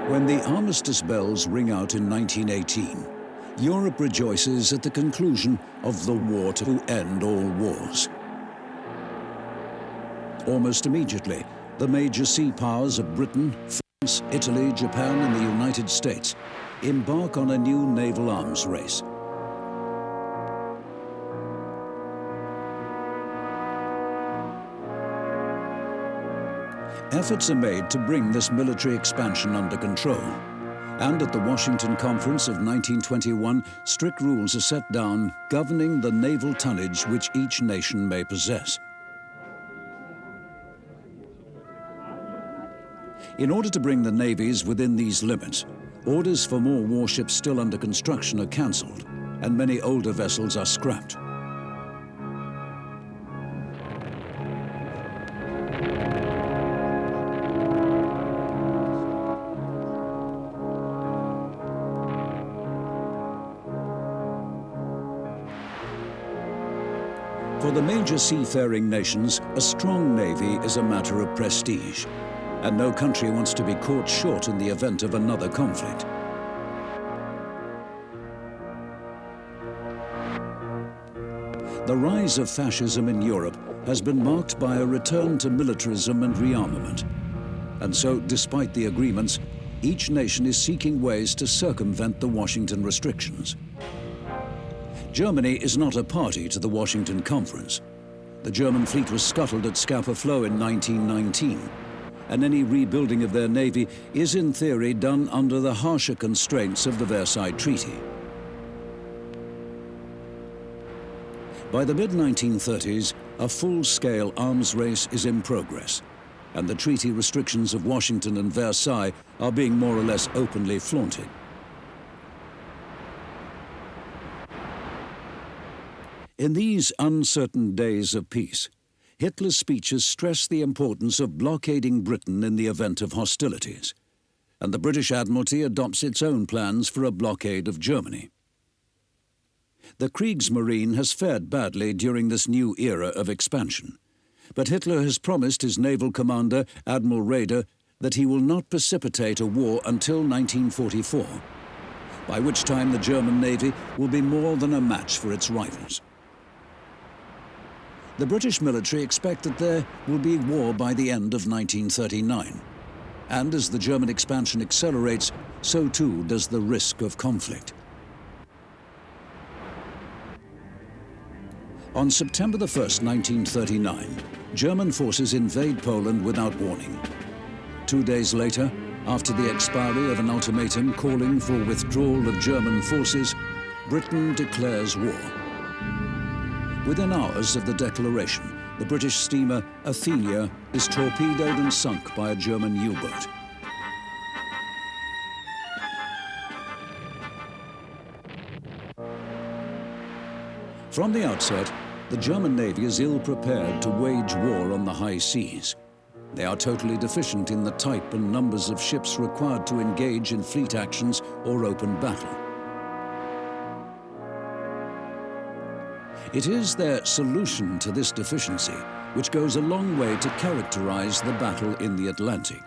When the armistice bells ring out in 1918, Europe rejoices at the conclusion of the war to end all wars. Almost immediately, the major sea powers of Britain, France, Italy, Japan, and the United States embark on a new naval arms race. Efforts are made to bring this military expansion under control. And at the Washington Conference of 1921, strict rules are set down governing the naval tonnage which each nation may possess. In order to bring the navies within these limits, orders for more warships still under construction are cancelled, and many older vessels are scrapped. For the major seafaring nations, a strong navy is a matter of prestige, and no country wants to be caught short in the event of another conflict. The rise of fascism in Europe has been marked by a return to militarism and rearmament. And so, despite the agreements, each nation is seeking ways to circumvent the Washington restrictions. Germany is not a party to the Washington Conference. The German fleet was scuttled at Scapa Flow in 1919, and any rebuilding of their navy is in theory done under the harsher constraints of the Versailles Treaty. By the mid-1930s, a full-scale arms race is in progress, and the treaty restrictions of Washington and Versailles are being more or less openly flaunted. In these uncertain days of peace, Hitler's speeches stress the importance of blockading Britain in the event of hostilities, and the British Admiralty adopts its own plans for a blockade of Germany. The Kriegsmarine has fared badly during this new era of expansion, but Hitler has promised his naval commander, Admiral Raeder, that he will not precipitate a war until 1944, by which time the German Navy will be more than a match for its rivals. The British military expect that there will be war by the end of 1939. And as the German expansion accelerates, so too does the risk of conflict. On September 1, 1939, German forces invade Poland without warning. 2 days later, after the expiry of an ultimatum calling for withdrawal of German forces, Britain declares war. Within hours of the declaration, the British steamer Athenia is torpedoed and sunk by a German U-boat. From the outset, the German Navy is ill-prepared to wage war on the high seas. They are totally deficient in the type and numbers of ships required to engage in fleet actions or open battle. It is their solution to this deficiency which goes a long way to characterize the battle in the Atlantic.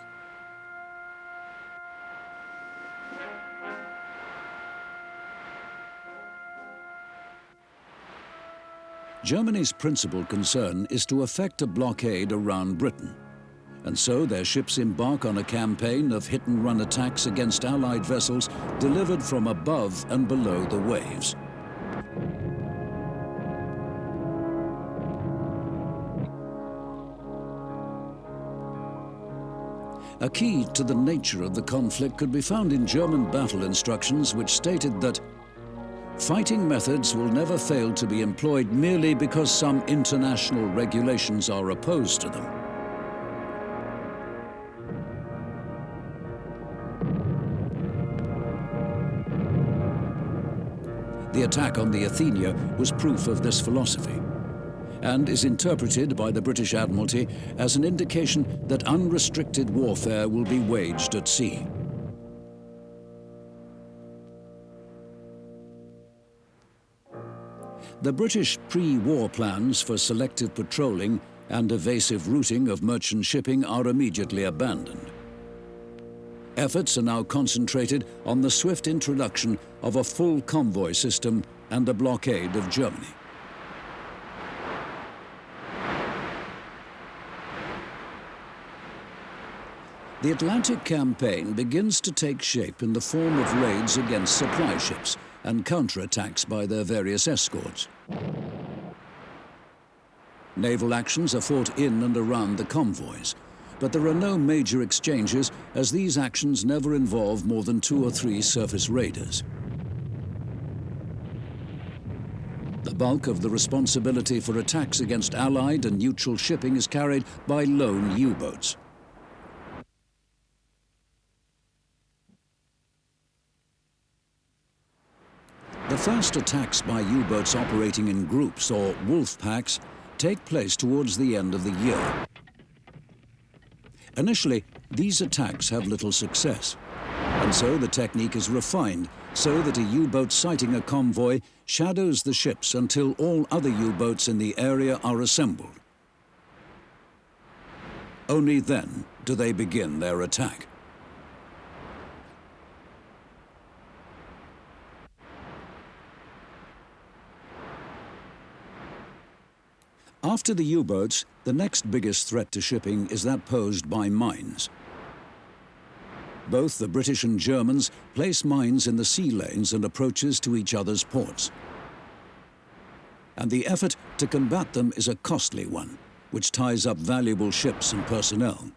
Germany's principal concern is to effect a blockade around Britain, and so their ships embark on a campaign of hit-and-run attacks against Allied vessels delivered from above and below the waves. A key to the nature of the conflict could be found in German battle instructions, which stated that Fighting methods will never fail to be employed merely because some international regulations are opposed to them. The attack on the Athenia was proof of this philosophy, and is interpreted by the British Admiralty as an indication that unrestricted warfare will be waged at sea. The British pre-war plans for selective patrolling and evasive routing of merchant shipping are immediately abandoned. Efforts are now concentrated on the swift introduction of a full convoy system and a blockade of Germany. The Atlantic campaign begins to take shape in the form of raids against supply ships and counterattacks by their various escorts. Naval actions are fought in and around the convoys, but there are no major exchanges as these actions never involve more than 2 or 3 surface raiders. The bulk of the responsibility for attacks against Allied and neutral shipping is carried by lone U-boats. The first attacks by U-boats operating in groups or wolf packs take place towards the end of the year. Initially, these attacks have little success, and so the technique is refined so that a U-boat sighting a convoy shadows the ships until all other U-boats in the area are assembled. Only then do they begin their attack. After the U-boats, the next biggest threat to shipping is that posed by mines. Both the British and Germans place mines in the sea lanes and approaches to each other's ports. And the effort to combat them is a costly one, which ties up valuable ships and personnel.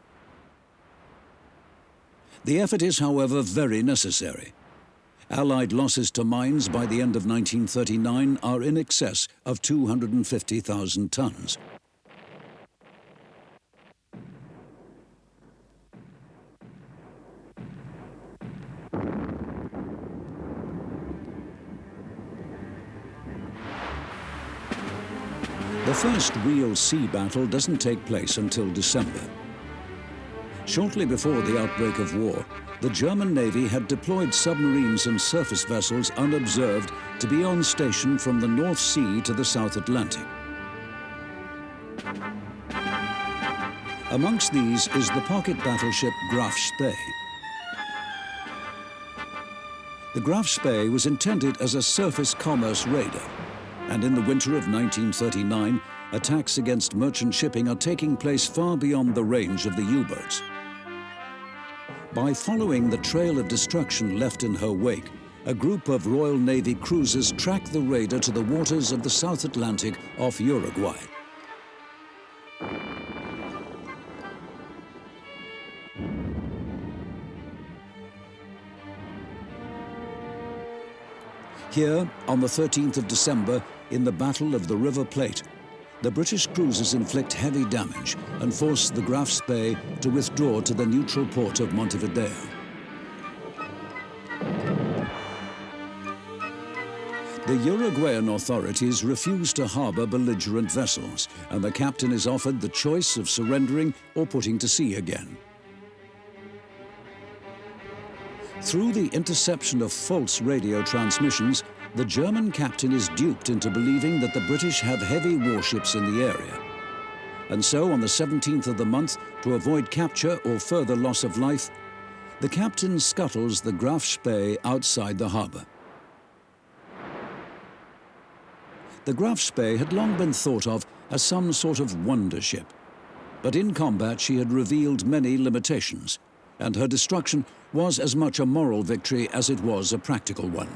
The effort is, however, very necessary. Allied losses to mines by the end of 1939 are in excess of 250,000 tons. The first real sea battle doesn't take place until December. Shortly before the outbreak of war, the German Navy had deployed submarines and surface vessels unobserved to be on station from the North Sea to the South Atlantic. Amongst these is the pocket battleship Graf Spee. The Graf Spee was intended as a surface commerce raider, and in the winter of 1939, attacks against merchant shipping are taking place far beyond the range of the U-boats. By following the trail of destruction left in her wake, a group of Royal Navy cruisers track the raider to the waters of the South Atlantic off Uruguay. Here, on the 13th of December, in the Battle of the River Plate, the British cruisers inflict heavy damage and force the Graf Spee to withdraw to the neutral port of Montevideo. The Uruguayan authorities refuse to harbor belligerent vessels, and the captain is offered the choice of surrendering or putting to sea again. Through the interception of false radio transmissions, the German captain is duped into believing that the British have heavy warships in the area. And so, on the 17th of the month, to avoid capture or further loss of life, the captain scuttles the Graf Spee outside the harbor. The Graf Spee had long been thought of as some sort of wonder ship, but in combat she had revealed many limitations, and her destruction was as much a moral victory as it was a practical one.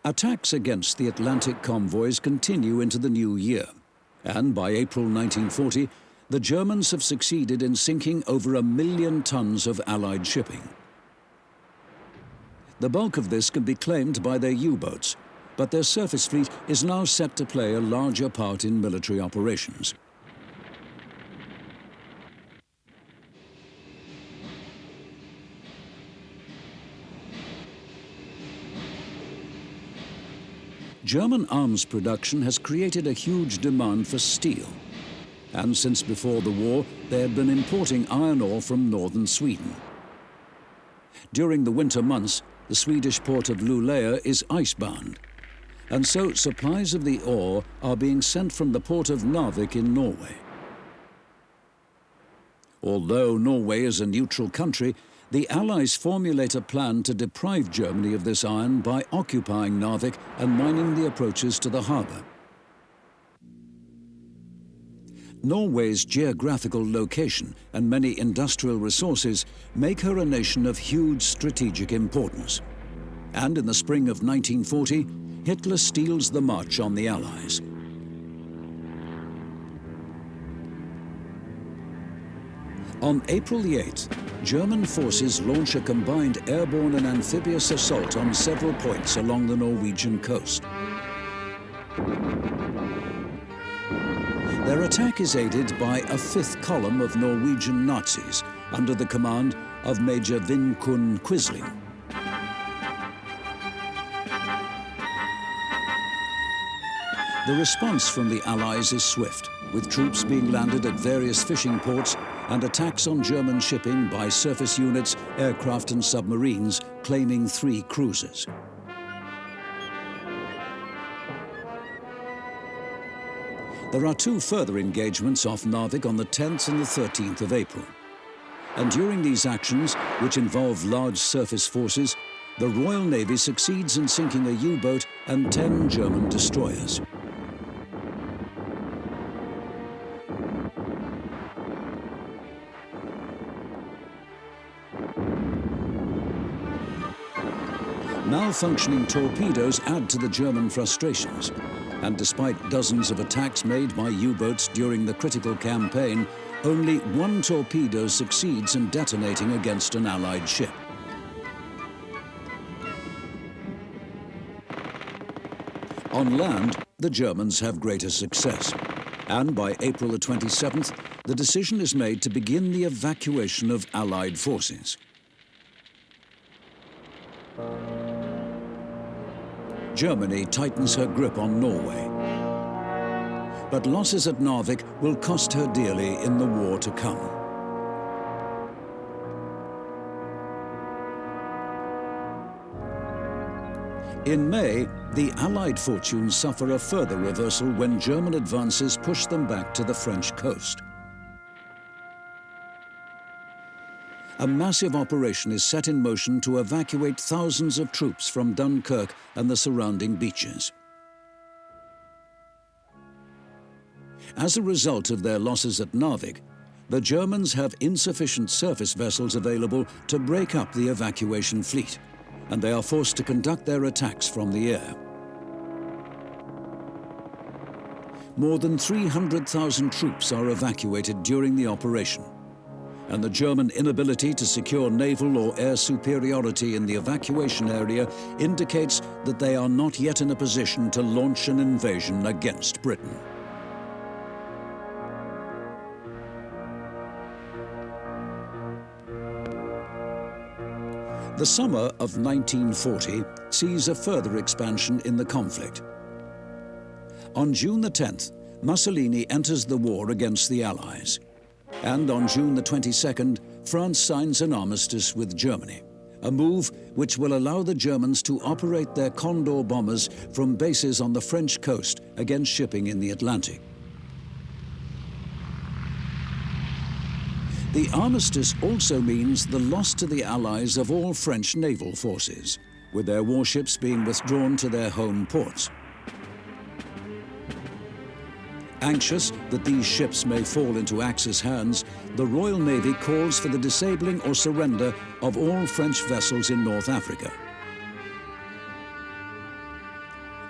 Attacks against the Atlantic convoys continue into the new year, and by April 1940, the Germans have succeeded in sinking over 1 million tons of Allied shipping. The bulk of this can be claimed by their U-boats, but their surface fleet is now set to play a larger part in military operations. German arms production has created a huge demand for steel, and since before the war they had been importing iron ore from northern Sweden. During the winter months, the Swedish port of Luleå is icebound, and so supplies of the ore are being sent from the port of Narvik in Norway. Although Norway is a neutral country, the Allies formulate a plan to deprive Germany of this iron by occupying Narvik and mining the approaches to the harbour. Norway's geographical location and many industrial resources make her a nation of huge strategic importance. And in the spring of 1940, Hitler steals the march on the Allies. On April the 8th, German forces launch a combined airborne and amphibious assault on several points along the Norwegian coast. Their attack is aided by a fifth column of Norwegian Nazis under the command of Major Vidkun Quisling. The response from the Allies is swift, with troops being landed at various fishing ports and attacks on German shipping by surface units, aircraft and submarines, claiming 3 cruisers. There are 2 further engagements off Narvik on the 10th and the 13th of April. And during these actions, which involve large surface forces, the Royal Navy succeeds in sinking a U-boat and 10 German destroyers. Malfunctioning torpedoes add to the German frustrations, and despite dozens of attacks made by U-boats during the critical campaign, only 1 torpedo succeeds in detonating against an Allied ship. On land, the Germans have greater success, and by April the 27th, the decision is made to begin the evacuation of Allied forces. Germany tightens her grip on Norway. But losses at Narvik will cost her dearly in the war to come. In May, the Allied fortunes suffer a further reversal when German advances push them back to the French coast. A massive operation is set in motion to evacuate thousands of troops from Dunkirk and the surrounding beaches. As a result of their losses at Narvik, the Germans have insufficient surface vessels available to break up the evacuation fleet, and they are forced to conduct their attacks from the air. More than 300,000 troops are evacuated during the operation, and the German inability to secure naval or air superiority in the evacuation area indicates that they are not yet in a position to launch an invasion against Britain. The summer of 1940 sees a further expansion in the conflict. On June the 10th, Mussolini enters the war against the Allies. And on June the 22nd, France signs an armistice with Germany, a move which will allow the Germans to operate their Condor bombers from bases on the French coast against shipping in the Atlantic. The armistice also means the loss to the Allies of all French naval forces, with their warships being withdrawn to their home ports. Anxious that these ships may fall into Axis hands, the Royal Navy calls for the disabling or surrender of all French vessels in North Africa.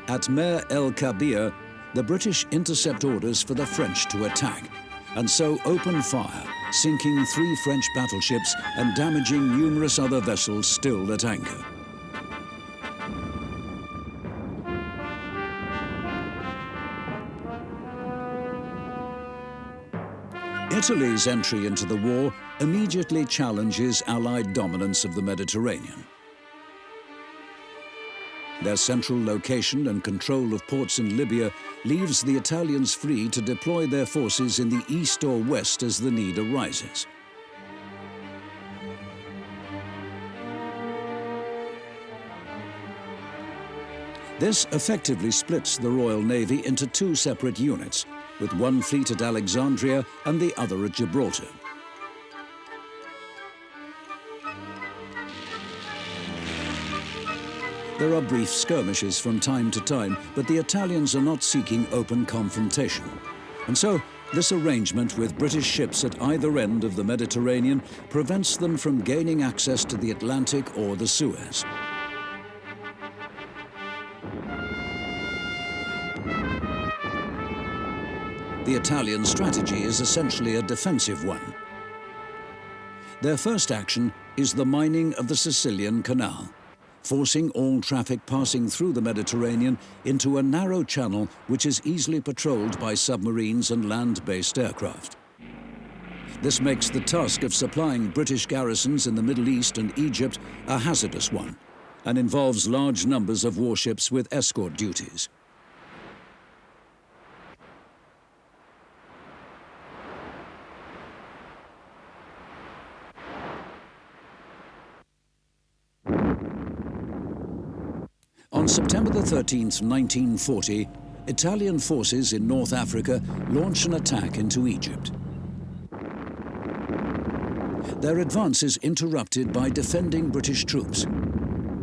At Mer el Kabir, the British intercept orders for the French to attack, and so opened fire, sinking 3 French battleships and damaging numerous other vessels still at anchor. Italy's entry into the war immediately challenges Allied dominance of the Mediterranean. Their central location and control of ports in Libya leaves the Italians free to deploy their forces in the east or west as the need arises. This effectively splits the Royal Navy into 2 separate units, with one fleet at Alexandria and the other at Gibraltar. There are brief skirmishes from time to time, but the Italians are not seeking open confrontation. And so, this arrangement with British ships at either end of the Mediterranean prevents them from gaining access to the Atlantic or the Suez. The Italian strategy is essentially a defensive one. Their first action is the mining of the Sicilian Canal, forcing all traffic passing through the Mediterranean into a narrow channel which is easily patrolled by submarines and land-based aircraft. This makes the task of supplying British garrisons in the Middle East and Egypt a hazardous one, and involves large numbers of warships with escort duties. On September 13, 1940, Italian forces in North Africa launch an attack into Egypt. Their advance is interrupted by defending British troops.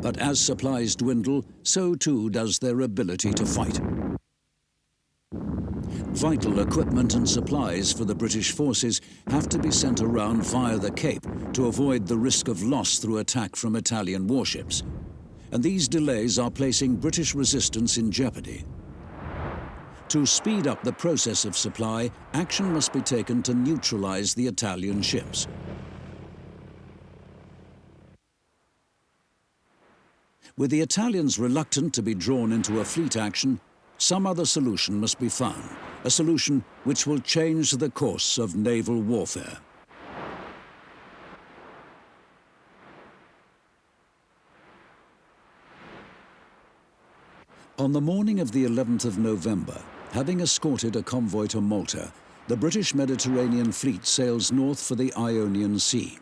But as supplies dwindle, so too does their ability to fight. Vital equipment and supplies for the British forces have to be sent around via the Cape to avoid the risk of loss through attack from Italian warships. And these delays are placing British resistance in jeopardy. To speed up the process of supply, action must be taken to neutralize the Italian ships. With the Italians reluctant to be drawn into a fleet action, some other solution must be found, a solution which will change the course of naval warfare. On the morning of the 11th of November, having escorted a convoy to Malta, the British Mediterranean fleet sails north for the Ionian Sea.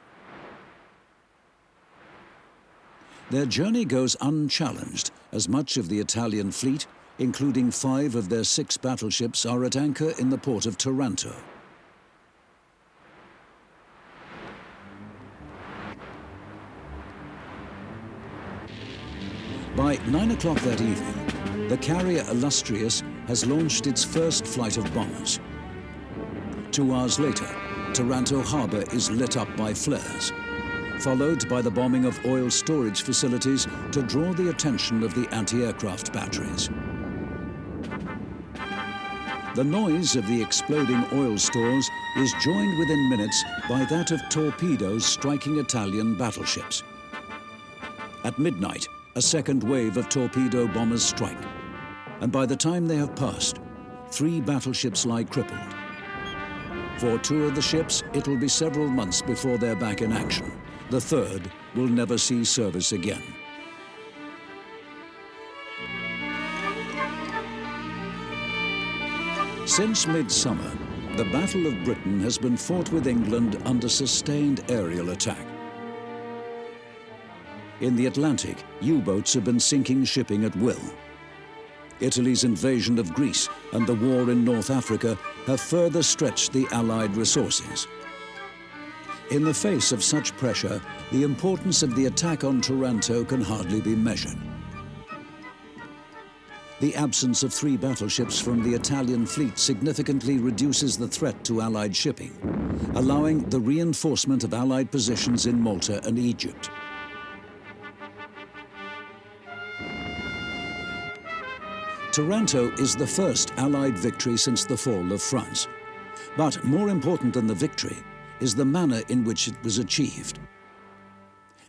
Their journey goes unchallenged, as much of the Italian fleet, including 5 of their 6 battleships, are at anchor in the port of Taranto. By 9 o'clock that evening, the carrier Illustrious has launched its first flight of bombers. 2 hours later, Taranto harbour is lit up by flares, followed by the bombing of oil storage facilities to draw the attention of the anti-aircraft batteries. The noise of the exploding oil stores is joined within minutes by that of torpedoes striking Italian battleships. At midnight, a second wave of torpedo bombers strike, and by the time they have passed, 3 battleships lie crippled. For 2 of the ships, it will be several months before they're back in action. The third will never see service again. Since midsummer, the Battle of Britain has been fought with England under sustained aerial attack. In the Atlantic, U-boats have been sinking shipping at will. Italy's invasion of Greece and the war in North Africa have further stretched the Allied resources. In the face of such pressure, the importance of the attack on Taranto can hardly be measured. The absence of 3 battleships from the Italian fleet significantly reduces the threat to Allied shipping, allowing the reinforcement of Allied positions in Malta and Egypt. Taranto is the first Allied victory since the fall of France. But more important than the victory is the manner in which it was achieved.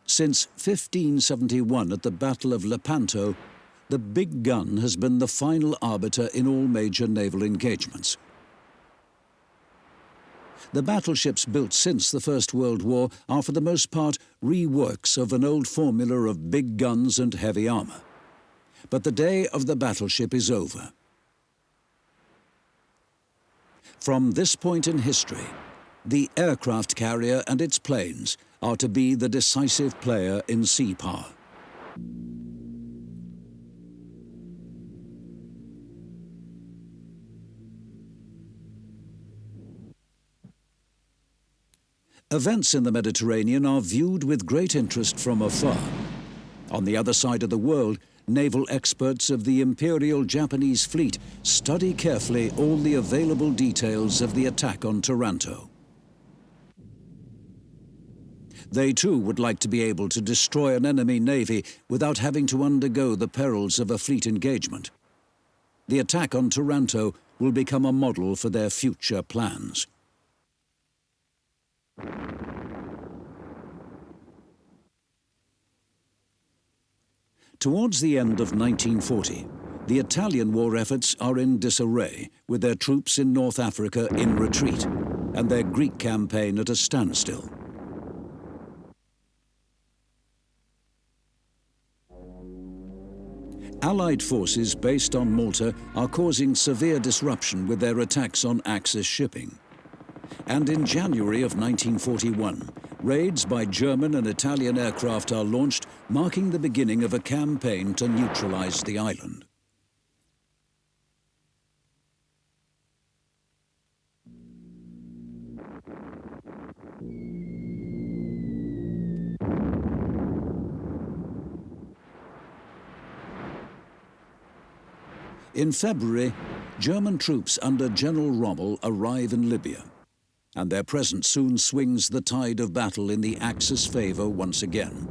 Since 1571 at the Battle of Lepanto, the big gun has been the final arbiter in all major naval engagements. The battleships built since the First World War are for the most part reworks of an old formula of big guns and heavy armour. But the day of the battleship is over. From this point in history, the aircraft carrier and its planes are to be the decisive player in sea power. Events in the Mediterranean are viewed with great interest from afar. On the other side of the world, naval experts of the Imperial Japanese fleet study carefully all the available details of the attack on Taranto. They too would like to be able to destroy an enemy navy without having to undergo the perils of a fleet engagement. The attack on Taranto will become a model for their future plans. Towards the end of 1940, the Italian war efforts are in disarray, with their troops in North Africa in retreat, and their Greek campaign at a standstill. Allied forces based on Malta are causing severe disruption with their attacks on Axis shipping. And in January of 1941, raids by German and Italian aircraft are launched, marking the beginning of a campaign to neutralize the island. In February, German troops under General Rommel arrive in Libya, and their presence soon swings the tide of battle in the Axis favor once again.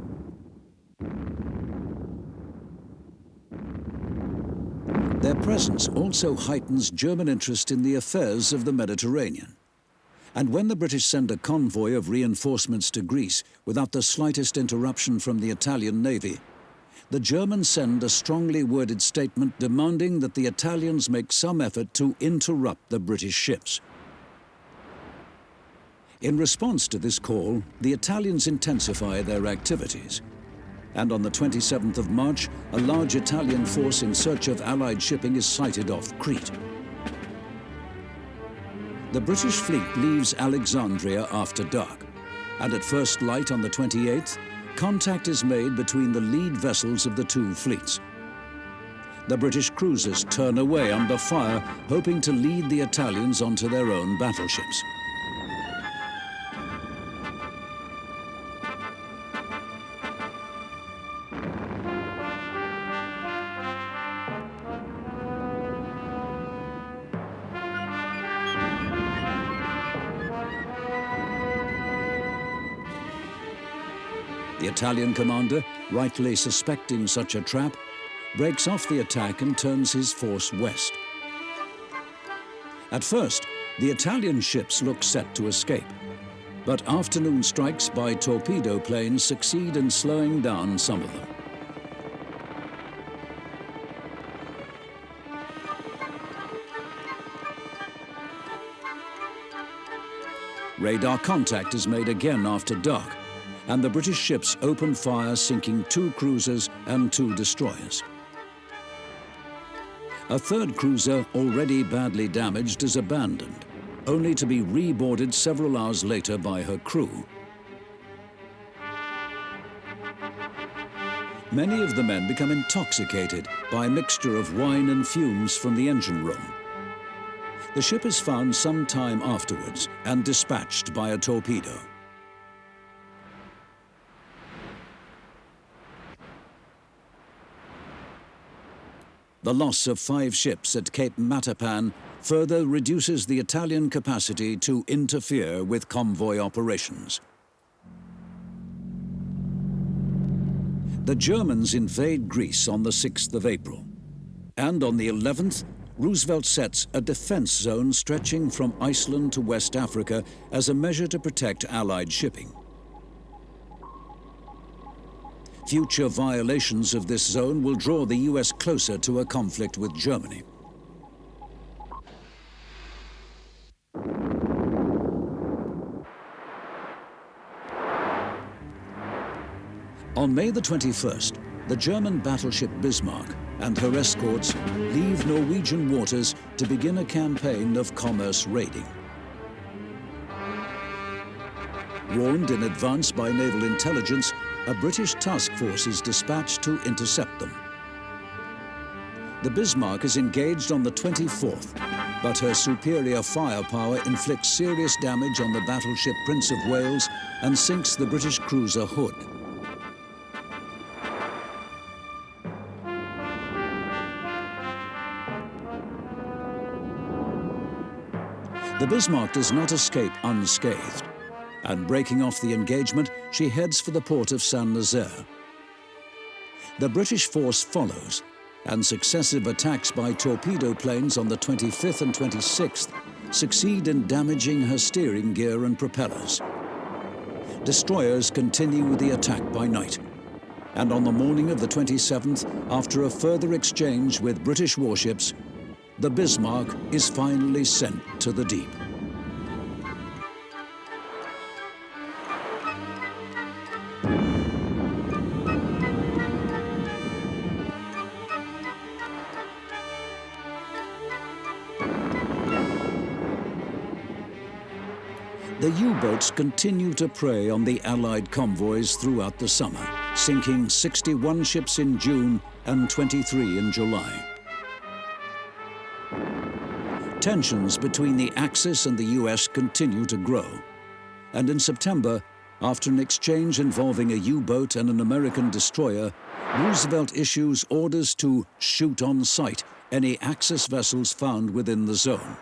Their presence also heightens German interest in the affairs of the Mediterranean. And when the British send a convoy of reinforcements to Greece without the slightest interruption from the Italian Navy, the Germans send a strongly worded statement demanding that the Italians make some effort to interrupt the British ships. In response to this call, the Italians intensify their activities. And on the 27th of March, a large Italian force in search of Allied shipping is sighted off Crete. The British fleet leaves Alexandria after dark, and at first light on the 28th, contact is made between the lead vessels of the two fleets. The British cruisers turn away under fire, hoping to lead the Italians onto their own battleships. The Italian commander, rightly suspecting such a trap, breaks off the attack and turns his force west. At first, the Italian ships look set to escape, but afternoon strikes by torpedo planes succeed in slowing down some of them. Radar contact is made again after dark, and the British ships open fire, sinking 2 cruisers and 2 destroyers. A third cruiser, already badly damaged, is abandoned, only to be reboarded several hours later by her crew. Many of the men become intoxicated by a mixture of wine and fumes from the engine room. The ship is found some time afterwards and dispatched by a torpedo. The loss of 5 ships at Cape Matapan further reduces the Italian capacity to interfere with convoy operations. The Germans invade Greece on the 6th of April, and on the 11th, Roosevelt sets a defense zone stretching from Iceland to West Africa as a measure to protect Allied shipping. Future violations of this zone will draw the US closer to a conflict with Germany. On May the 21st, the German battleship Bismarck and her escorts leave Norwegian waters to begin a campaign of commerce raiding. Warned in advance by naval intelligence, a British task force is dispatched to intercept them. The Bismarck is engaged on the 24th, but her superior firepower inflicts serious damage on the battleship Prince of Wales and sinks the British cruiser Hood. The Bismarck does not escape unscathed, and breaking off the engagement, she heads for the port of Saint-Nazaire. The British force follows, and successive attacks by torpedo planes on the 25th and 26th succeed in damaging her steering gear and propellers. Destroyers continue the attack by night, and on the morning of the 27th, after a further exchange with British warships, the Bismarck is finally sent to the deep. The U-boats continue to prey on the Allied convoys throughout the summer, sinking 61 ships in June and 23 in July. Tensions between the Axis and the US continue to grow, and in September, after an exchange involving a U-boat and an American destroyer, Roosevelt issues orders to shoot on sight any Axis vessels found within the zone.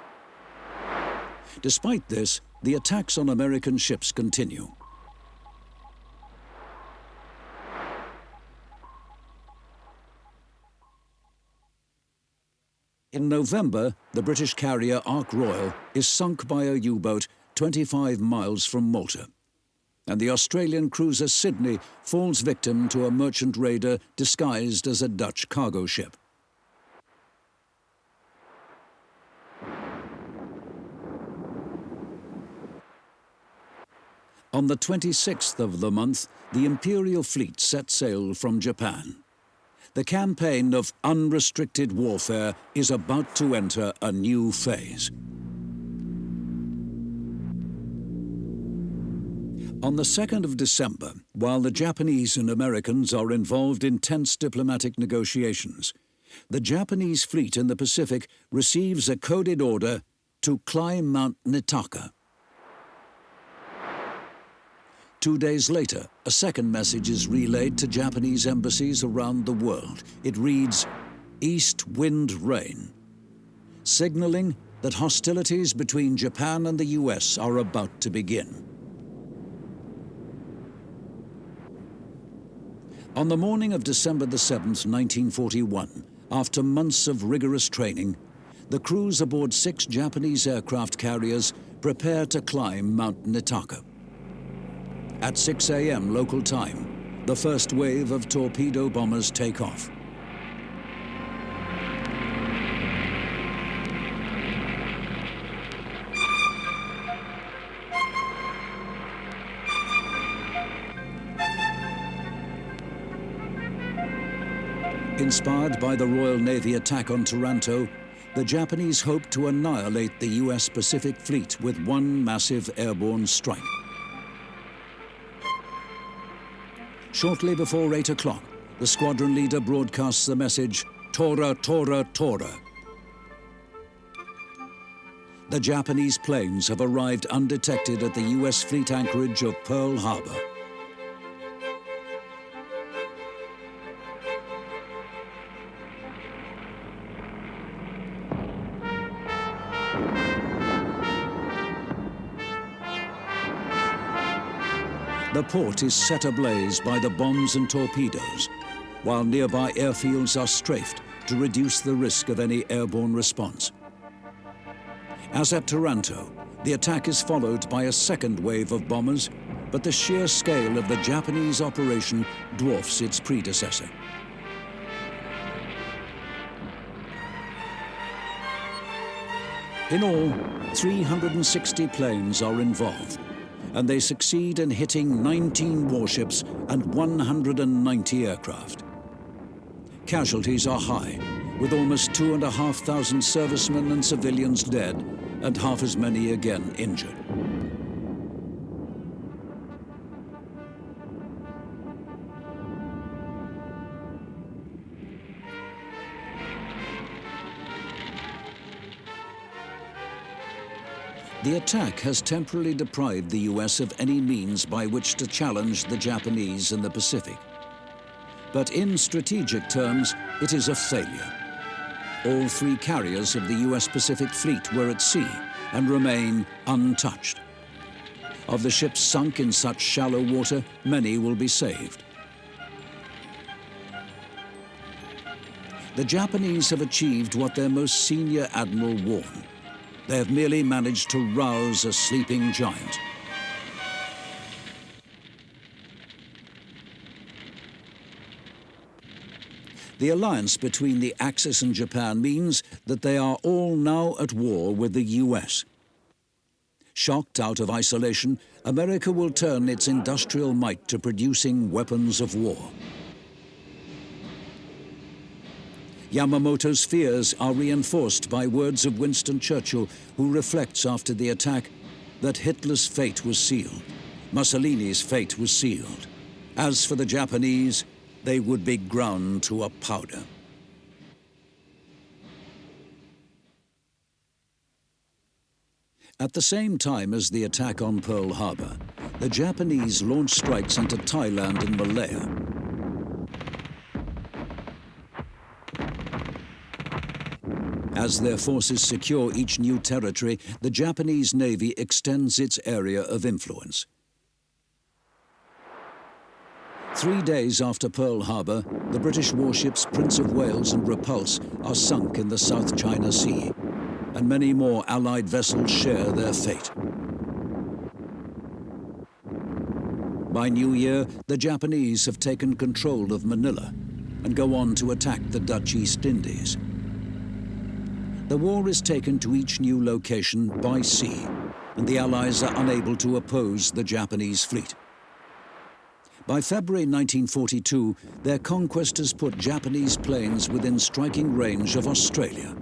Despite this, the attacks on American ships continue. In November, the British carrier Ark Royal is sunk by a U-boat 25 miles from Malta, and the Australian cruiser Sydney falls victim to a merchant raider disguised as a Dutch cargo ship. On the 26th of the month, the Imperial fleet set sail from Japan. The campaign of unrestricted warfare is about to enter a new phase. On the 2nd of December, while the Japanese and Americans are involved in tense diplomatic negotiations, the Japanese fleet in the Pacific receives a coded order to climb Mount Nitaka. 2 days later, a second message is relayed to Japanese embassies around the world. It reads, "East wind rain," signaling that hostilities between Japan and the US are about to begin. On the morning of December the 7th, 1941, after months of rigorous training, the crews aboard 6 Japanese aircraft carriers prepare to climb Mount Nitaka. At 6 a.m. local time, the first wave of torpedo bombers take off. Inspired by the Royal Navy attack on Taranto, the Japanese hoped to annihilate the US Pacific Fleet with one massive airborne strike. Shortly before 8 o'clock, the squadron leader broadcasts the message, "Tora, Tora, Tora." The Japanese planes have arrived undetected at the US fleet anchorage of Pearl Harbor. The port is set ablaze by the bombs and torpedoes, while nearby airfields are strafed to reduce the risk of any airborne response. As at Taranto, the attack is followed by a second wave of bombers, but the sheer scale of the Japanese operation dwarfs its predecessor. In all, 360 planes are involved, and they succeed in hitting 19 warships and 190 aircraft. Casualties are high, with almost 2,500 servicemen and civilians dead, and half as many again injured. The attack has temporarily deprived the US of any means by which to challenge the Japanese in the Pacific. But in strategic terms, it is a failure. All three carriers of the US Pacific Fleet were at sea and remain untouched. Of the ships sunk in such shallow water, many will be saved. The Japanese have achieved what their most senior admiral warned. They have merely managed to rouse a sleeping giant. The alliance between the Axis and Japan means that they are all now at war with the US. Shocked out of isolation, America will turn its industrial might to producing weapons of war. Yamamoto's fears are reinforced by words of Winston Churchill, who reflects after the attack that Hitler's fate was sealed. Mussolini's fate was sealed. As for the Japanese, they would be ground to a powder. At the same time as the attack on Pearl Harbor, the Japanese launched strikes into Thailand and Malaya. As their forces secure each new territory, the Japanese Navy extends its area of influence. 3 days after Pearl Harbor, the British warships Prince of Wales and Repulse are sunk in the South China Sea, and many more Allied vessels share their fate. By New Year, the Japanese have taken control of Manila and go on to attack the Dutch East Indies. The war is taken to each new location by sea, and the Allies are unable to oppose the Japanese fleet. By February 1942, their conquest has put Japanese planes within striking range of Australia,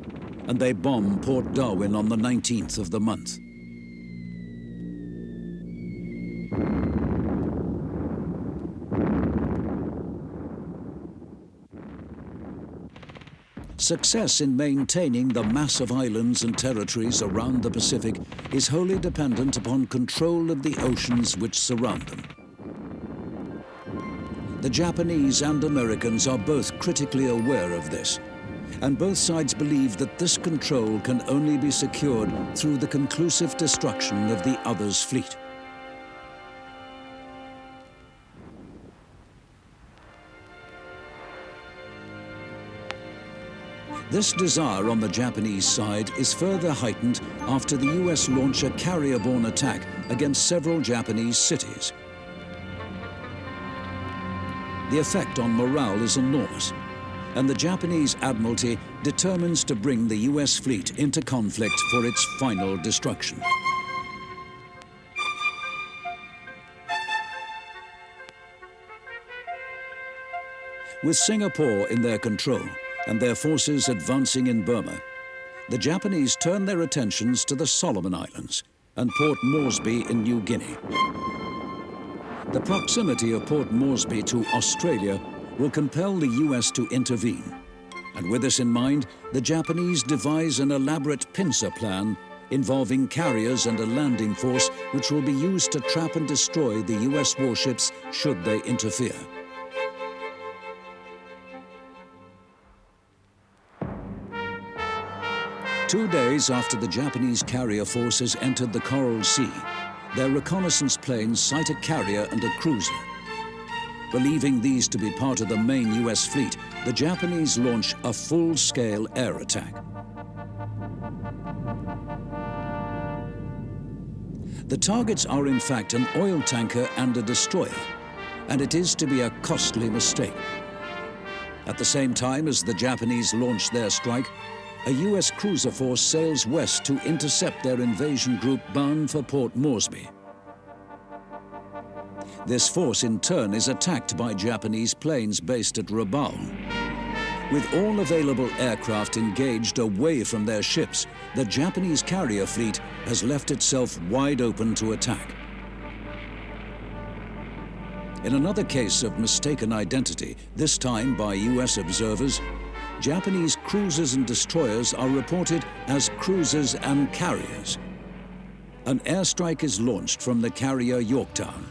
and they bomb Port Darwin on the 19th of the month. Success in maintaining the massive islands and territories around the Pacific is wholly dependent upon control of the oceans which surround them. The Japanese and Americans are both critically aware of this, and both sides believe that this control can only be secured through the conclusive destruction of the other's fleet. This desire on the Japanese side is further heightened after the US launch a carrier-borne attack against several Japanese cities. The effect on morale is enormous, and the Japanese Admiralty determines to bring the US fleet into conflict for its final destruction. With Singapore in their control, and their forces advancing in Burma, the Japanese turn their attentions to the Solomon Islands and Port Moresby in New Guinea. The proximity of Port Moresby to Australia will compel the US to intervene. And with this in mind, the Japanese devise an elaborate pincer plan involving carriers and a landing force which will be used to trap and destroy the US warships should they interfere. Two days after the Japanese carrier forces entered the Coral Sea, their reconnaissance planes sight a carrier and a cruiser. Believing these to be part of the main US fleet, the Japanese launch a full-scale air attack. The targets are in fact an oil tanker and a destroyer, and it is to be a costly mistake. At the same time as the Japanese launch their strike, a US cruiser force sails west to intercept their invasion group bound for Port Moresby. This force in turn is attacked by Japanese planes based at Rabaul. With all available aircraft engaged away from their ships, the Japanese carrier fleet has left itself wide open to attack. In another case of mistaken identity, this time by US observers, Japanese cruisers and destroyers are reported as cruisers and carriers. An airstrike is launched from the carrier Yorktown,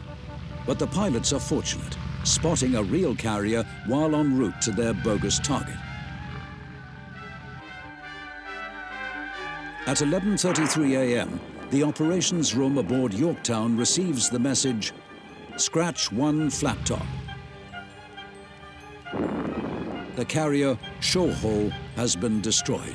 but the pilots are fortunate, spotting a real carrier while en route to their bogus target. At 11:33 a.m., the operations room aboard Yorktown receives the message, "Scratch 1 flap top." The carrier Shoho has been destroyed.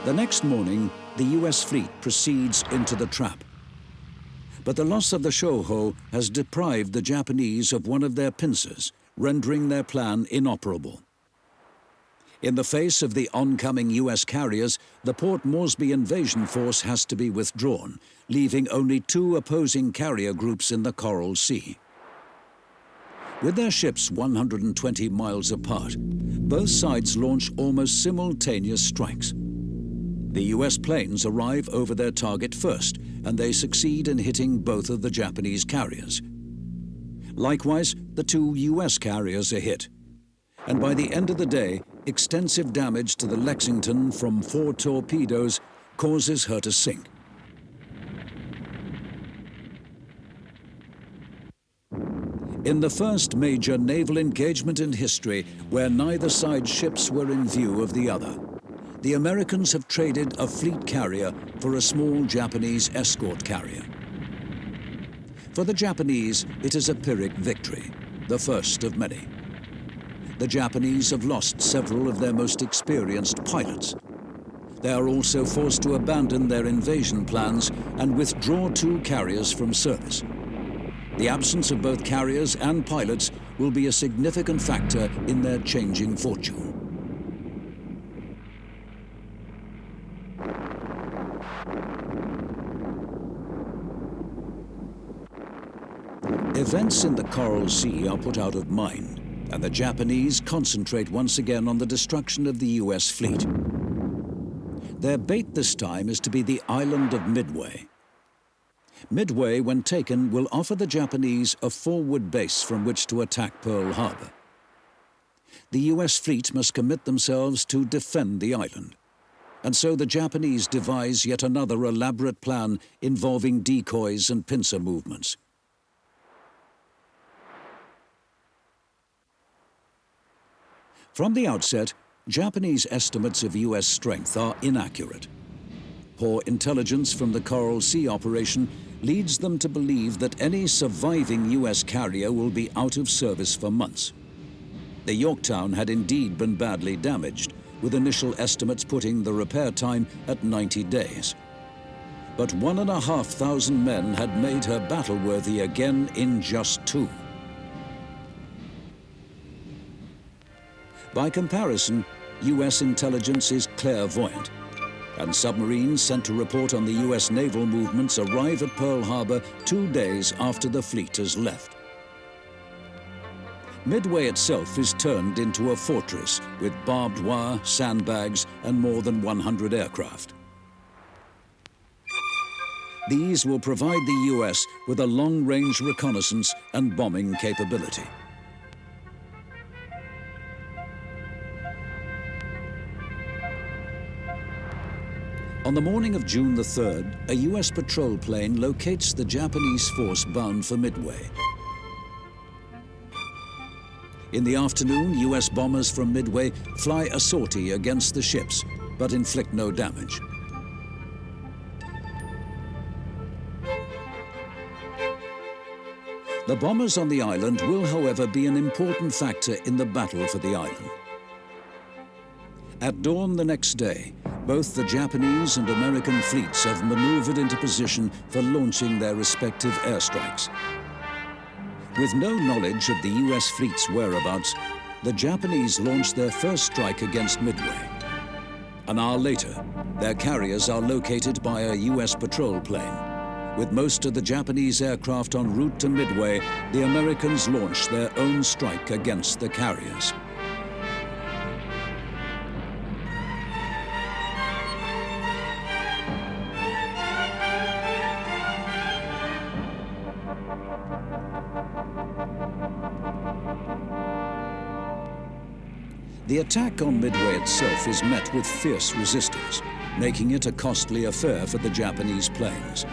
The next morning, the US fleet proceeds into the trap. But the loss of the Shoho has deprived the Japanese of one of their pincers, rendering their plan inoperable. In the face of the oncoming US carriers, the Port Moresby invasion force has to be withdrawn, leaving only 2 opposing carrier groups in the Coral Sea. With their ships 120 miles apart, both sides launch almost simultaneous strikes. The US planes arrive over their target first, and they succeed in hitting both of the Japanese carriers. Likewise, the 2 US carriers are hit. And by the end of the day, extensive damage to the Lexington from 4 torpedoes causes her to sink. In the first major naval engagement in history, where neither side's ships were in view of the other, the Americans have traded a fleet carrier for a small Japanese escort carrier. For the Japanese, it is a Pyrrhic victory, the first of many. The Japanese have lost several of their most experienced pilots. They are also forced to abandon their invasion plans and withdraw 2 carriers from service. The absence of both carriers and pilots will be a significant factor in their changing fortune. Events in the Coral Sea are put out of mind, and the Japanese concentrate once again on the destruction of the US fleet. Their bait this time is to be the island of Midway. Midway, when taken, will offer the Japanese a forward base from which to attack Pearl Harbor. The US fleet must commit themselves to defend the island, and so the Japanese devise yet another elaborate plan involving decoys and pincer movements. From the outset, Japanese estimates of US strength are inaccurate. Poor intelligence from the Coral Sea operation leads them to believe that any surviving US carrier will be out of service for months. The Yorktown had indeed been badly damaged, with initial estimates putting the repair time at 90 days. But 1,500 men had made her battle-worthy again in just 2. By comparison, US intelligence is clairvoyant, and submarines sent to report on the US naval movements arrive at Pearl Harbor 2 days after the fleet has left. Midway itself is turned into a fortress with barbed wire, sandbags, and more than 100 aircraft. These will provide the US with a long-range reconnaissance and bombing capability. On the morning of June the 3rd, a US patrol plane locates the Japanese force bound for Midway. In the afternoon, US bombers from Midway fly a sortie against the ships, but inflict no damage. The bombers on the island will, however, be an important factor in the battle for the island. At dawn the next day, both the Japanese and American fleets have maneuvered into position for launching their respective airstrikes. With no knowledge of the US fleet's whereabouts, the Japanese launched their first strike against Midway. An hour later, their carriers are located by a US patrol plane. With most of the Japanese aircraft en route to Midway, the Americans launched their own strike against the carriers. The attack on Midway itself is met with fierce resistance, making it a costly affair for the Japanese planes.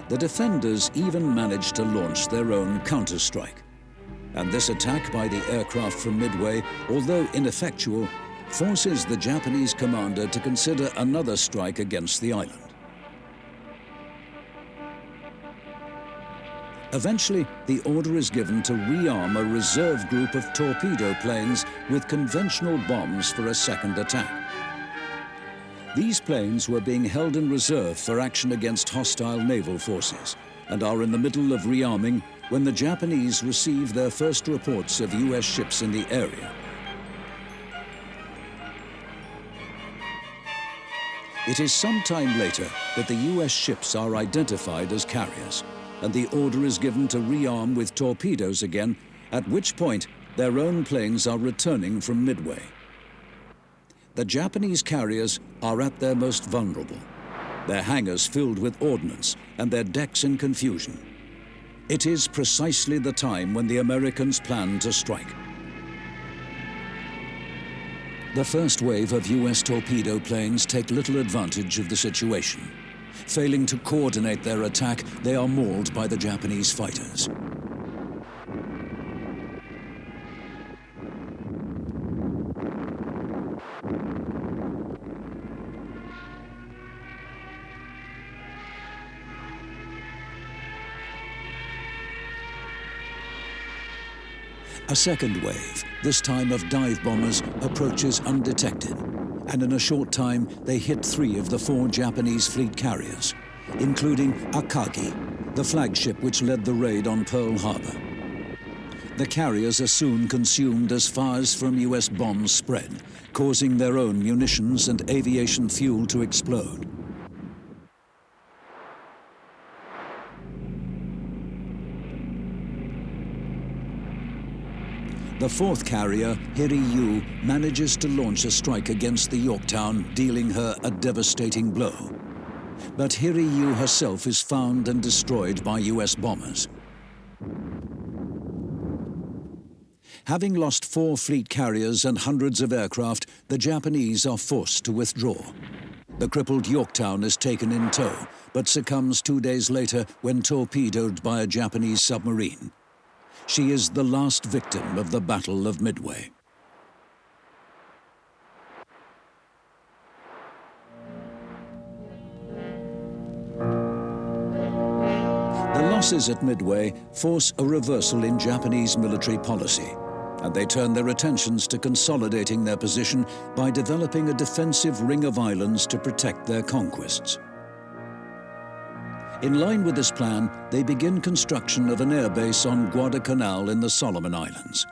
The defenders even managed to launch their own counterstrike. And this attack by the aircraft from Midway, although ineffectual, forces the Japanese commander to consider another strike against the island. Eventually, the order is given to rearm a reserve group of torpedo planes with conventional bombs for a second attack. These planes were being held in reserve for action against hostile naval forces and are in the middle of rearming when the Japanese receive their first reports of US ships in the area. It is some time later that the US ships are identified as carriers, and the order is given to rearm with torpedoes again, at which point their own planes are returning from Midway. The Japanese carriers are at their most vulnerable, their hangars filled with ordnance and their decks in confusion. It is precisely the time when the Americans plan to strike. The first wave of US torpedo planes take little advantage of the situation. Failing to coordinate their attack, they are mauled by the Japanese fighters. A second wave, this time of dive bombers, approaches undetected, and in a short time they hit 3 of the 4 Japanese fleet carriers, including Akagi, the flagship which led the raid on Pearl Harbor. The carriers are soon consumed as fires from US bombs spread, causing their own munitions and aviation fuel to explode. The 4th carrier, Hiryu, manages to launch a strike against the Yorktown, dealing her a devastating blow. But Hiryu herself is found and destroyed by US bombers. Having lost 4 fleet carriers and hundreds of aircraft, the Japanese are forced to withdraw. The crippled Yorktown is taken in tow, but succumbs 2 days later when torpedoed by a Japanese submarine. She is the last victim of the Battle of Midway. The losses at Midway force a reversal in Japanese military policy, and they turn their attentions to consolidating their position by developing a defensive ring of islands to protect their conquests. In line with this plan, they begin construction of an airbase on Guadalcanal in the Solomon Islands.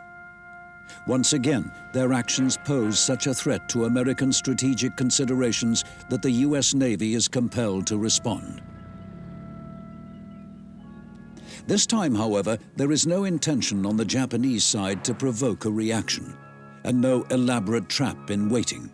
Once again, their actions pose such a threat to American strategic considerations that the US Navy is compelled to respond. This time, however, there is no intention on the Japanese side to provoke a reaction, and no elaborate trap in waiting.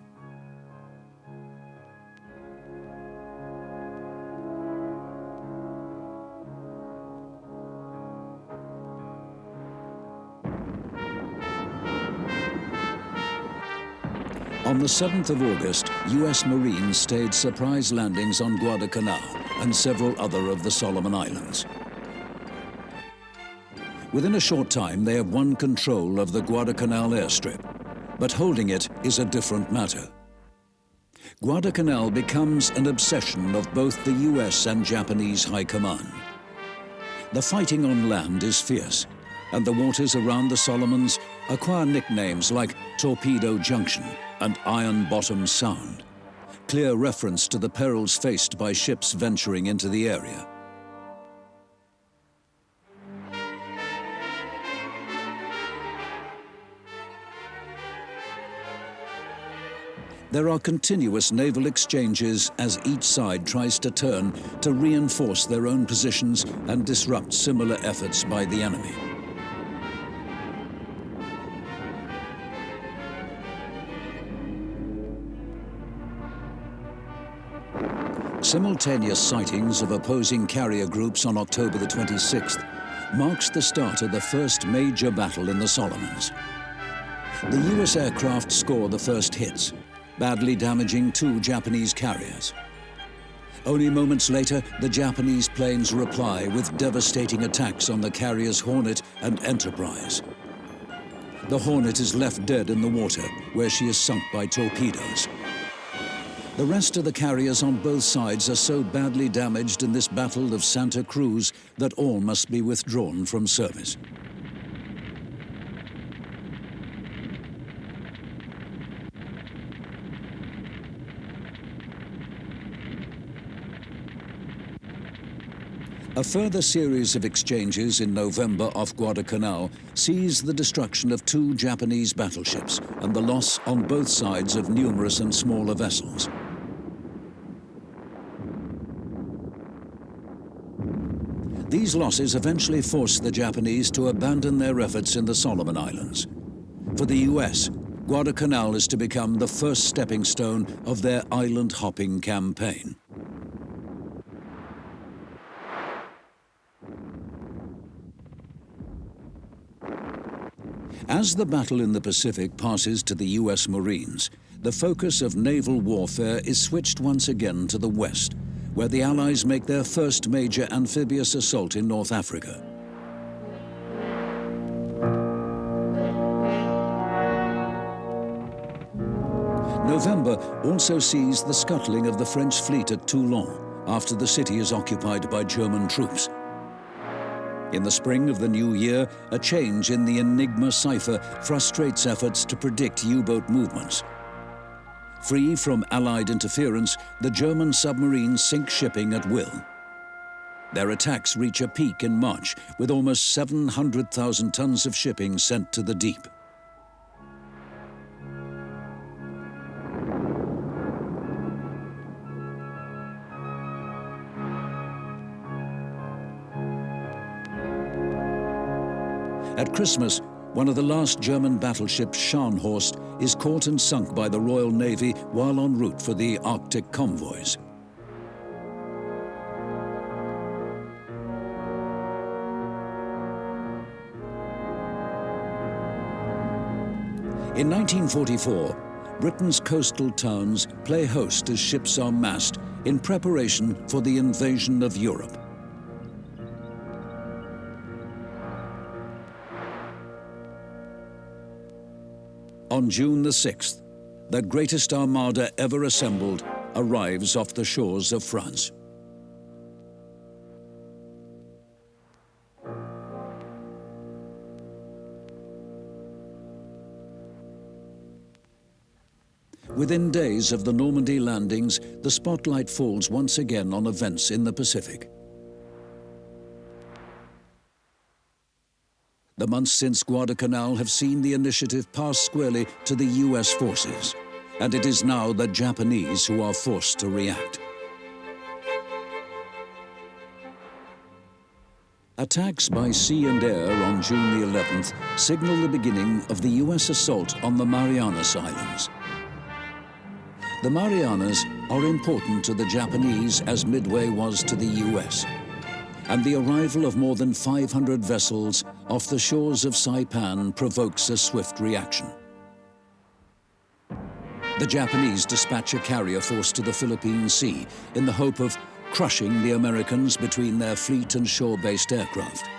On the 7th of August, US Marines staged surprise landings on Guadalcanal and several other of the Solomon Islands. Within a short time, they have won control of the Guadalcanal airstrip, but holding it is a different matter. Guadalcanal becomes an obsession of both the US and Japanese high command. The fighting on land is fierce, and the waters around the Solomons acquire nicknames like Torpedo Junction and Iron Bottom Sound, clear reference to the perils faced by ships venturing into the area. There are continuous naval exchanges as each side tries to turn to reinforce their own positions and disrupt similar efforts by the enemy. Simultaneous sightings of opposing carrier groups on October the 26th marks the start of the first major battle in the Solomons. The US aircraft score the first hits, badly damaging 2 Japanese carriers. Only moments later, the Japanese planes reply with devastating attacks on the carriers Hornet and Enterprise. The Hornet is left dead in the water, where she is sunk by torpedoes. The rest of the carriers on both sides are so badly damaged in this Battle of Santa Cruz that all must be withdrawn from service. A further series of exchanges in November off Guadalcanal sees the destruction of 2 Japanese battleships and the loss on both sides of numerous and smaller vessels. These losses eventually forced the Japanese to abandon their efforts in the Solomon Islands. For the US, Guadalcanal is to become the first stepping stone of their island-hopping campaign. As the battle in the Pacific passes to the US Marines, the focus of naval warfare is switched once again to the west, where the Allies make their first major amphibious assault in North Africa. November also sees the scuttling of the French fleet at Toulon after the city is occupied by German troops. In the spring of the new year, a change in the Enigma cipher frustrates efforts to predict U-boat movements. Free from Allied interference, the German submarines sink shipping at will. Their attacks reach a peak in March, with almost 700,000 tons of shipping sent to the deep. At Christmas, one of the last German battleships, Scharnhorst, is caught and sunk by the Royal Navy while en route for the Arctic convoys. In 1944, Britain's coastal towns play host as ships are massed in preparation for the invasion of Europe. On June the 6th, the greatest armada ever assembled arrives off the shores of France. Within days of the Normandy landings, the spotlight falls once again on events in the Pacific. The months since Guadalcanal have seen the initiative pass squarely to the US forces, and it is now the Japanese who are forced to react. Attacks by sea and air on June the 11th signal the beginning of the US assault on the Marianas Islands. The Marianas are important to the Japanese as Midway was to the US, and the arrival of more than 500 vessels off the shores of Saipan provokes a swift reaction. The Japanese dispatch a carrier force to the Philippine Sea in the hope of crushing the Americans between their fleet and shore-based aircraft.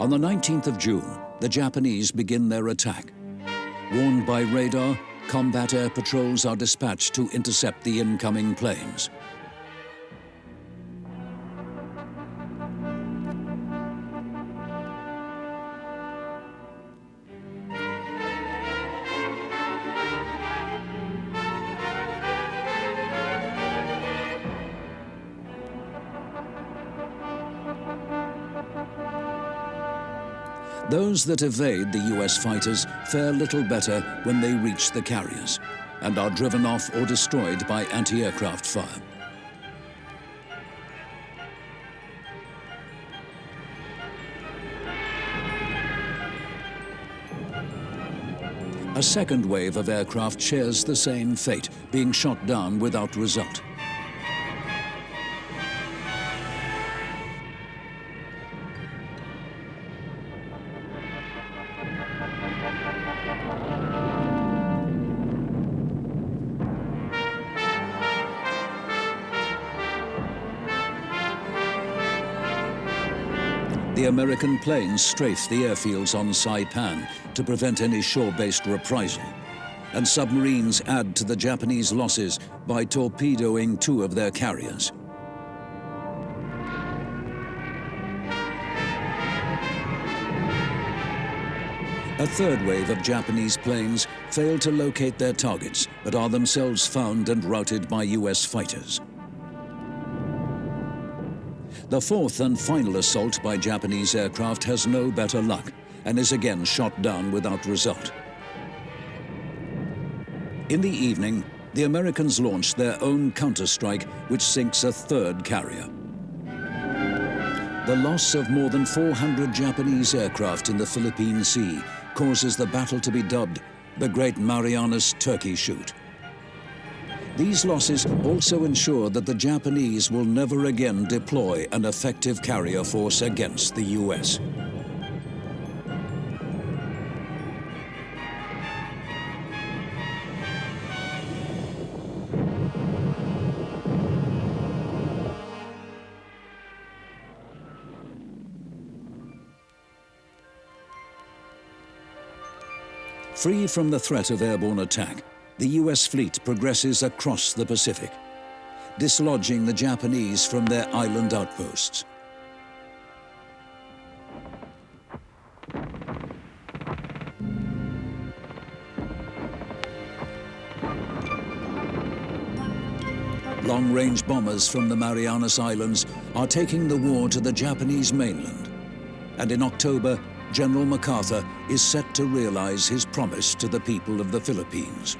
On the 19th of June, the Japanese begin their attack. Warned by radar, combat air patrols are dispatched to intercept the incoming planes. Those that evade the US fighters fare little better when they reach the carriers and are driven off or destroyed by anti-aircraft fire. A second wave of aircraft shares the same fate, being shot down without result. The American planes strafe the airfields on Saipan to prevent any shore-based reprisal, and submarines add to the Japanese losses by torpedoing 2 of their carriers. A third wave of Japanese planes fail to locate their targets, but are themselves found and routed by US fighters. The fourth and final assault by Japanese aircraft has no better luck and is again shot down without result. In the evening, the Americans launched their own counterstrike, which sinks a third carrier. The loss of more than 400 Japanese aircraft in the Philippine Sea causes the battle to be dubbed the Great Marianas Turkey Shoot. These losses also ensure that the Japanese will never again deploy an effective carrier force against the US. Free from the threat of airborne attack, the US fleet progresses across the Pacific, dislodging the Japanese from their island outposts. Long-range bombers from the Marianas Islands are taking the war to the Japanese mainland. And in October, General MacArthur is set to realize his promise to the people of the Philippines.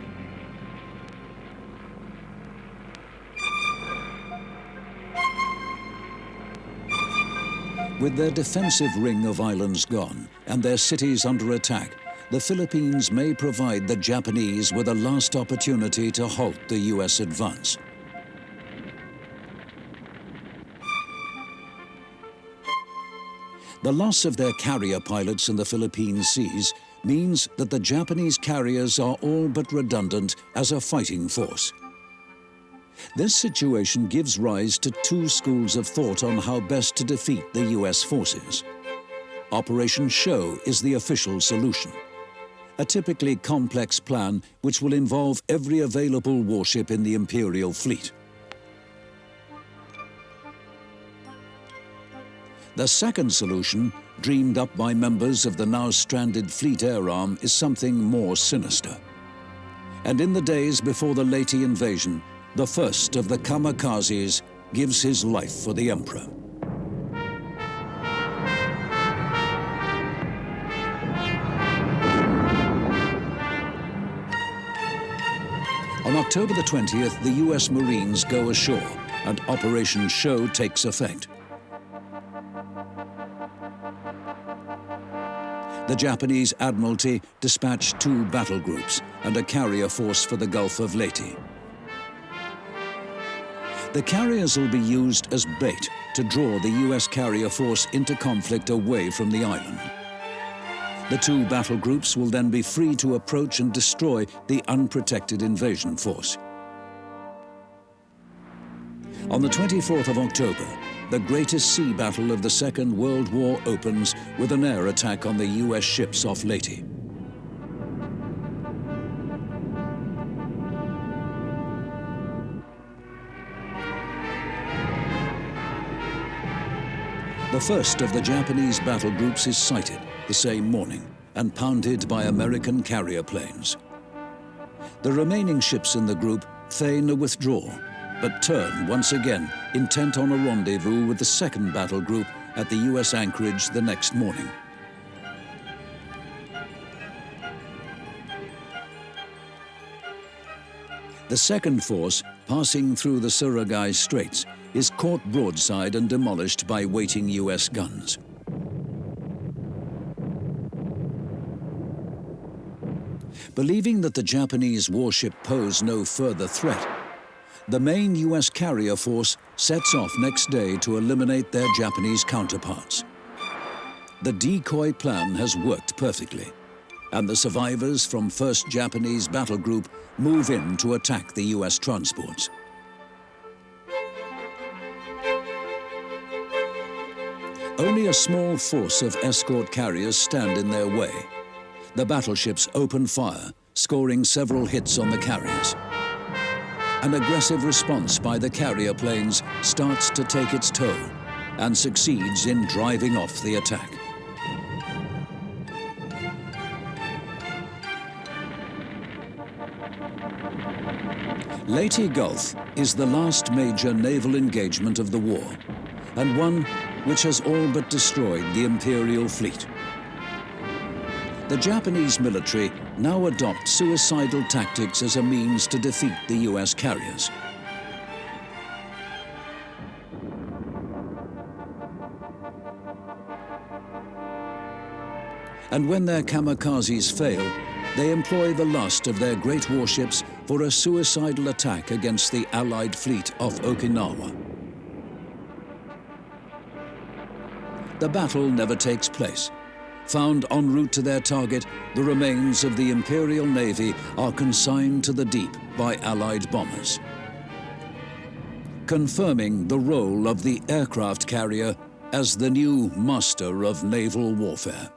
With their defensive ring of islands gone and their cities under attack, the Philippines may provide the Japanese with a last opportunity to halt the US advance. The loss of their carrier pilots in the Philippine seas means that the Japanese carriers are all but redundant as a fighting force. This situation gives rise to 2 schools of thought on how best to defeat the US forces. Operation Show is the official solution, a typically complex plan which will involve every available warship in the Imperial fleet. The second solution, dreamed up by members of the now stranded Fleet Air Arm, is something more sinister. And in the days before the Leyte invasion, the first of the kamikazes gives his life for the Emperor. On October the 20th, the US Marines go ashore and Operation Show takes effect. The Japanese Admiralty dispatched 2 battle groups and a carrier force for the Gulf of Leyte. The carriers will be used as bait to draw the US carrier force into conflict away from the island. The 2 battle groups will then be free to approach and destroy the unprotected invasion force. On the 24th of October, the greatest sea battle of the Second World War opens with an air attack on the US ships off Leyte. The first of the Japanese battle groups is sighted the same morning and pounded by American carrier planes. The remaining ships in the group feign a withdrawal, but turn once again, intent on a rendezvous with the second battle group at the US anchorage the next morning. The second force, passing through the Surigao Straits, is caught broadside and demolished by waiting US guns. Believing that the Japanese warship pose no further threat, the main US carrier force sets off next day to eliminate their Japanese counterparts. The decoy plan has worked perfectly, and the survivors from 1st Japanese Battle Group move in to attack the US transports. Only a small force of escort carriers stand in their way. The battleships open fire, scoring several hits on the carriers. An aggressive response by the carrier planes starts to take its toll and succeeds in driving off the attack. Leyte Gulf is the last major naval engagement of the war, and one which has all but destroyed the Imperial fleet. The Japanese military now adopt suicidal tactics as a means to defeat the US carriers. And when their kamikazes fail, they employ the last of their great warships for a suicidal attack against the Allied fleet off Okinawa. The battle never takes place. Found en route to their target, the remains of the Imperial Navy are consigned to the deep by Allied bombers, confirming the role of the aircraft carrier as the new master of naval warfare.